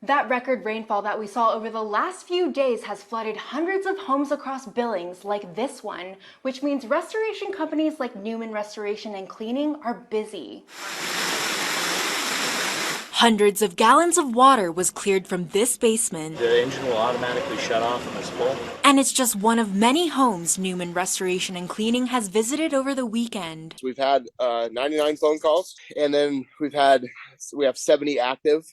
That record rainfall that we saw over the last few days has flooded hundreds of homes across Billings, like this one, which means restoration companies like Newman Restoration and Cleaning are busy. Hundreds of gallons of water was cleared from this basement. The engine will automatically shut off when it's full. And it's just one of many homes Newman Restoration and Cleaning has visited over the weekend. We've had 99 phone calls, and then we have 70 active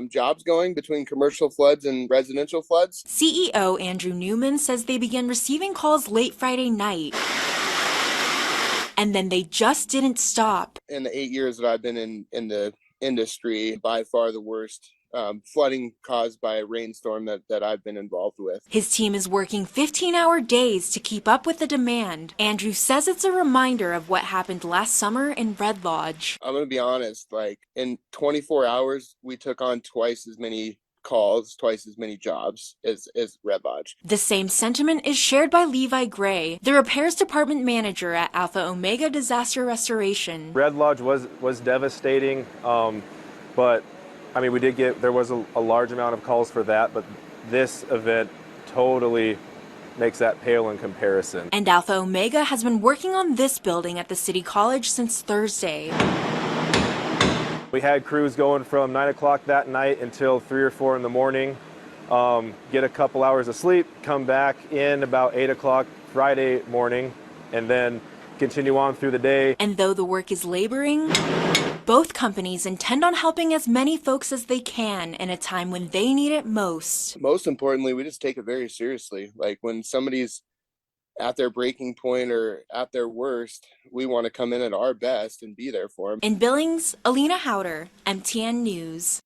jobs going between commercial floods and residential floods. CEO Andrew Newman says they began receiving calls late Friday night. And then they just didn't stop. In the 8 years that I've been in the industry, by far the worst flooding caused by a rainstorm that I've been involved with. His team is working 15-hour days to keep up with the demand. Andrew says it's a reminder of what happened last summer in Red Lodge. I'm going to be honest, like in 24 hours, we took on twice as many calls, twice as many jobs as Red Lodge. The same sentiment is shared by Levi Gray, the repairs department manager at Alpha Omega Disaster Restoration. Red Lodge was devastating, but I mean, there was a large amount of calls for that, but this event totally makes that pale in comparison. And Alpha Omega has been working on this building at the City College since Thursday. We had crews going from 9 o'clock that night until 3 or 4 in the morning, get a couple hours of sleep, come back in about 8 o'clock Friday morning, and then continue on through the day. And though the work is laboring, both companies intend on helping as many folks as they can in a time when they need it most. Most importantly, we just take it very seriously. Like when somebody's at their breaking point or at their worst, we want to come in at our best and be there for them. In Billings, Alina Howder, MTN News.